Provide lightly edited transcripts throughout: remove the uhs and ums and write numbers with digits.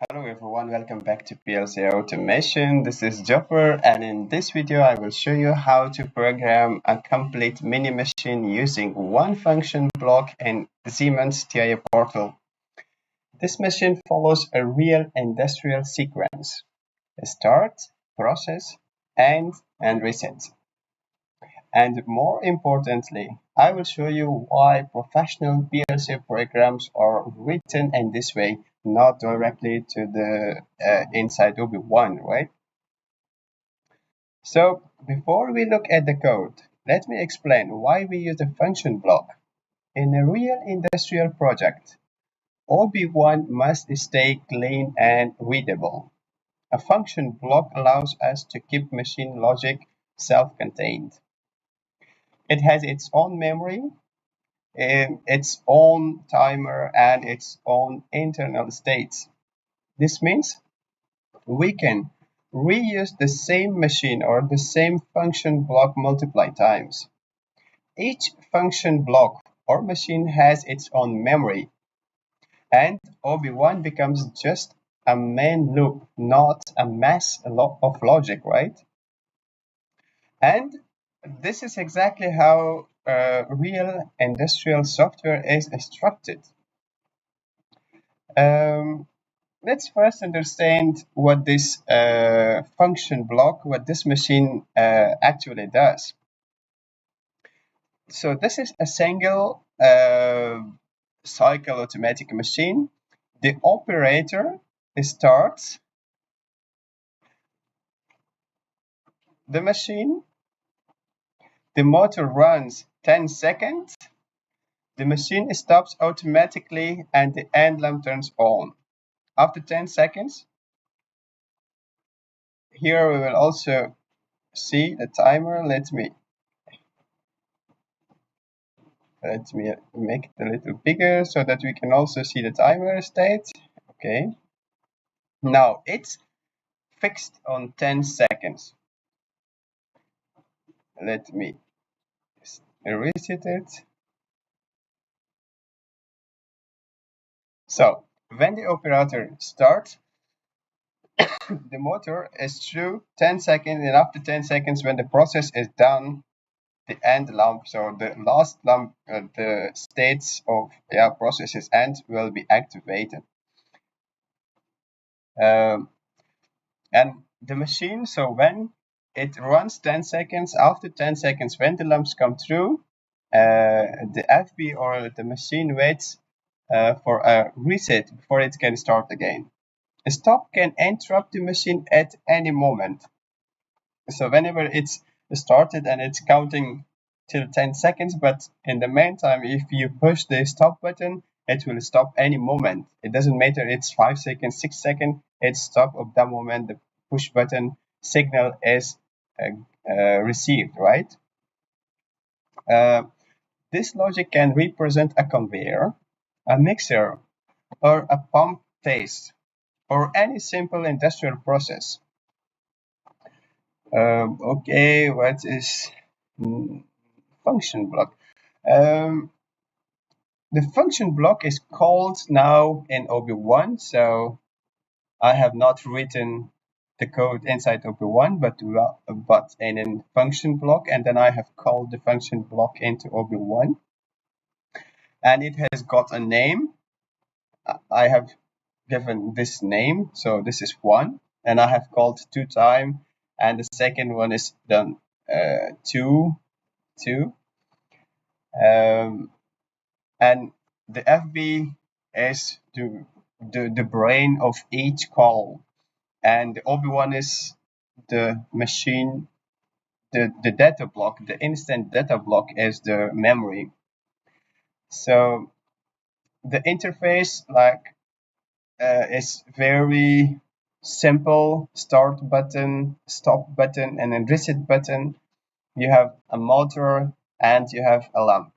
Hello everyone, welcome back to PLC-Automation. This is Joffer, and in this video I will show you how to program a complete mini machine using one function block in Siemens TIA Portal. This machine follows a real industrial sequence: start, process, end, and reset. And more importantly, I will show you why professional PLC programs are written in this way, not directly to the inside OB1, right? So before we look at the code, let me explain why we use a function block. In a real industrial project, OB1 must stay clean and readable. A function block allows us to keep machine logic self-contained. It has its own memory, its own timer, and its own internal states. This means we can reuse the same machine or the same function block multiple times. Each function block or machine has its own memory, and OB1 becomes just a main loop, not a mass of logic, right? And this is exactly how real industrial software is structured. Let's first understand what this function block, what this machine actually does. So this is a single cycle automatic machine. The operator starts the machine. The motor runs 10 seconds. The machine stops automatically and the end lamp turns on. After 10 seconds, here we will also see the timer. Let me make it a little bigger so that we can also see the timer state. Okay. Now it's fixed on 10 seconds. Let me reset it. So when the operator starts, the motor is through 10 seconds, and after 10 seconds, when the process is done, the end lamp, so the last lamp, the states of processes end will be activated. And the machine, so when it runs 10 seconds, after 10 seconds, when the lamps come through, the FB or the machine waits for a reset before it can start again. A stop can interrupt the machine at any moment. So whenever it's started and it's counting till 10 seconds, but in the meantime, if you push the stop button, it will stop any moment. It doesn't matter it's 5 seconds, 6 seconds, it's stop of that moment the push button signal is received, right? This logic can represent a conveyor, a mixer, or a pump test, or any simple industrial process. Okay, what is function block? The function block is called now in OB1, so I have not written the code inside OB1, but in a function block, and then I have called the function block into OB1, and it has got a name. I have given this name, so this is 1, and I have called 2 times, and the second one is done 2. And the FB is the brain of each call, and the OB1 is the machine, the data block, the instant data block is the memory. So the interface is very simple: start button, stop button, and then reset button. You have a motor and you have a lamp.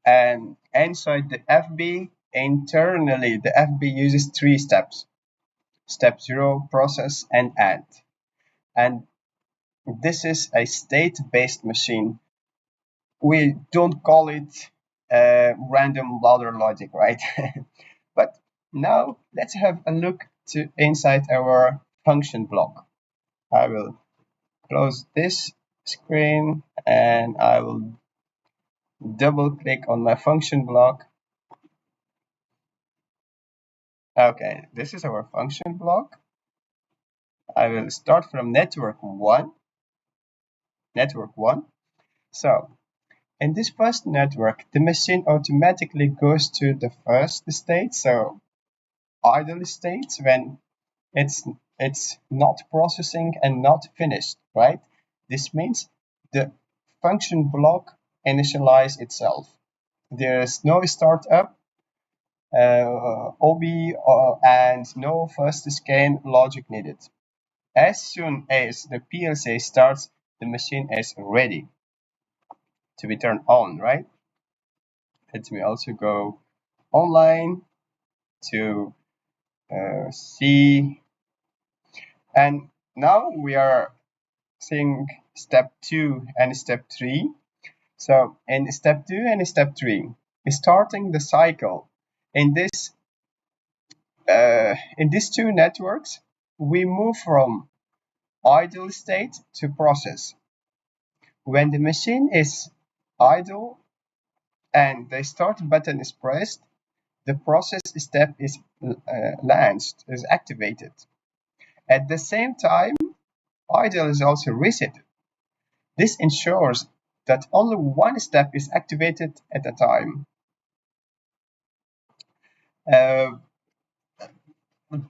And inside the FB, internally, the FB uses 3 steps: step 0, process, and end. And this is a state-based machine. We don't call it random ladder logic, right? But now let's have a look to inside our function block. I will close this screen and I will double click on my function block. Okay, this is our function block. I will start from network 1. So in this first network, the machine automatically goes to the first state, so idle states, when it's not processing and not finished, right? This means the function block initialize itself. There is no startup, OB, and no first scan logic needed. As soon as the PLC starts, the machine is ready to be turned on, right? Let me also go online to see. And now we are seeing step 2 and step 3. So in step 2 and step 3, starting the cycle. In these two networks, we move from idle state to process. When the machine is idle and the start button is pressed, the process step is launched, is activated. At the same time, idle is also reset. This ensures that only one step is activated at a time.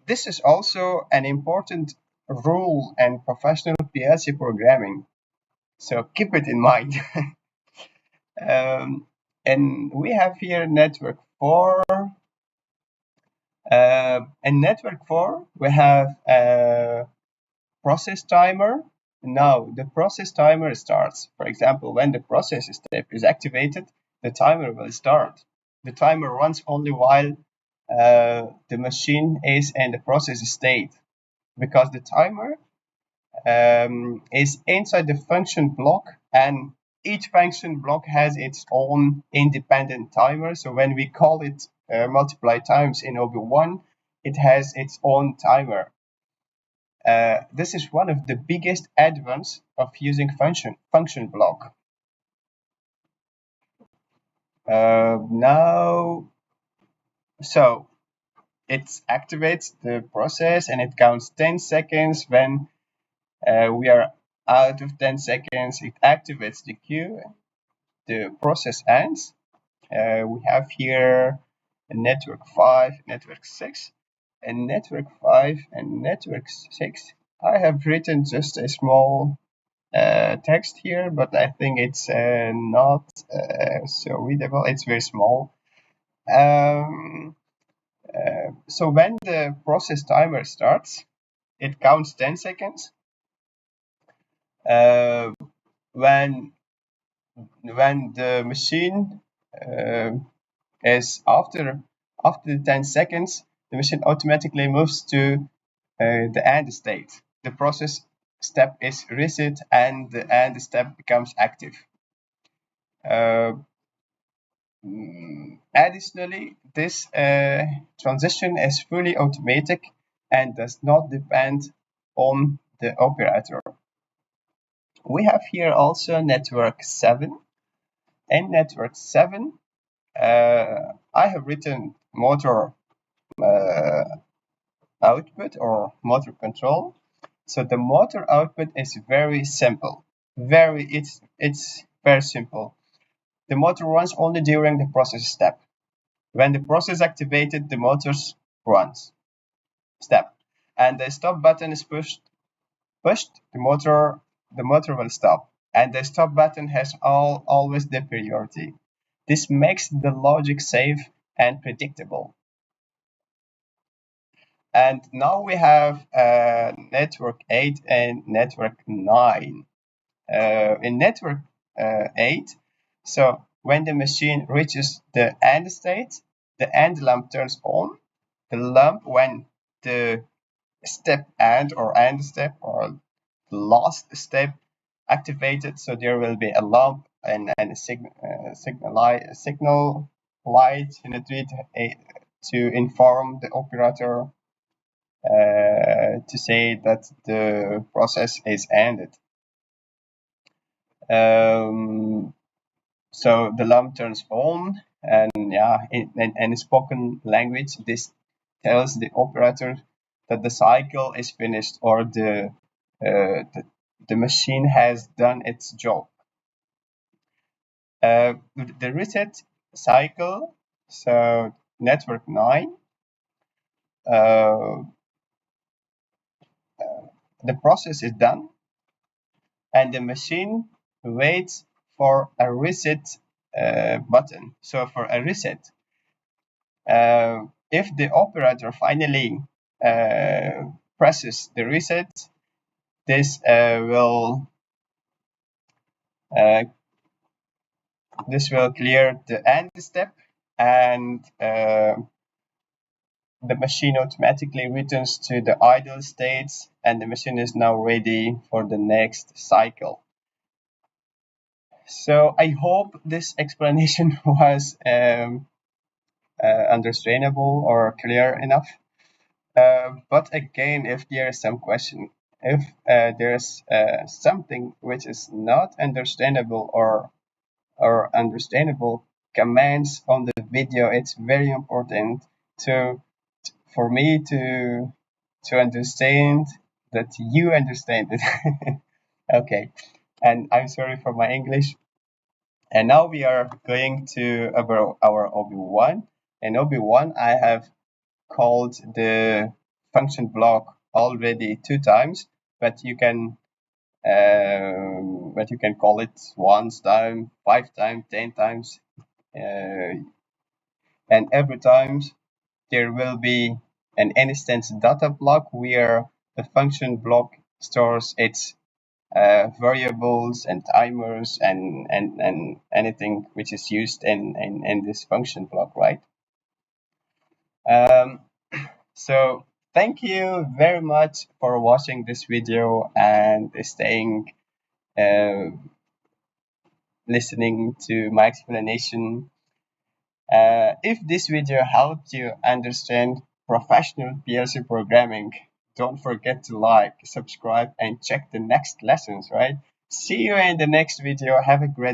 This is also an important rule in professional PLC programming, so keep it in mind. And we have here network 4. In network 4, we have a process timer. Now the process timer starts. For example, when the process step is activated, the timer will start. The timer runs only while the machine is in the process state, because the timer is inside the function block, and each function block has its own independent timer. So when we call it multiply times in OB1, it has its own timer. This is one of the biggest advantages of using function block. Now, so it activates the process and it counts 10 seconds. When we are out of 10 seconds, it activates the queue. The process ends. We have here a network 5, network 6, and network 5 and network 6. I have written just a small text here, but I think it's not so readable. It's very small. So when the process timer starts, it counts 10 seconds. When the machine is after the 10 seconds, the machine automatically moves to the end state. The process step is reset and the end step becomes active. Additionally, this transition is fully automatic and does not depend on the operator. We have here also network 7. In network 7, I have written motor output or motor control. So the motor output is very simple. It's very simple. The motor runs only during the process step. When the process activated, the motor runs step, and the stop button is pushed. The motor will stop, and the stop button has always the priority. This makes the logic safe and predictable. And now we have network 8 and network 9. In network 8, so when the machine reaches the end state, the end lamp turns on. The lamp when the step end step or the last step activated, so there will be a lamp and signal light in the tree to inform the operator to say that the process is ended. So the lamp turns on, and yeah, in spoken language, this tells the operator that the cycle is finished, or the machine has done its job. The reset cycle, so network 9, uh, the process is done, and the machine waits for a reset button. So for a reset, if the operator finally presses the reset, this uh, will clear the end step, and the machine automatically returns to the idle states, and the machine is now ready for the next cycle. So I hope this explanation was understandable or clear enough. But again, if there is some question, if there's something which is not understandable or understandable commands on the video, it's very important for me to understand that you understand it. Okay, and I'm sorry for my English. And now we are going to our OB1. And OB1, I have called the function block already 2 times, but you can call it once time, 5 times, 10 times, and every time there will be an instance data block where the function block stores its variables and timers and anything which is used in this function block, right? So thank you very much for watching this video and staying listening to my explanation. If this video helped you understand professional PLC programming, don't forget to like, subscribe, and check the next lessons, right? See you in the next video. Have a great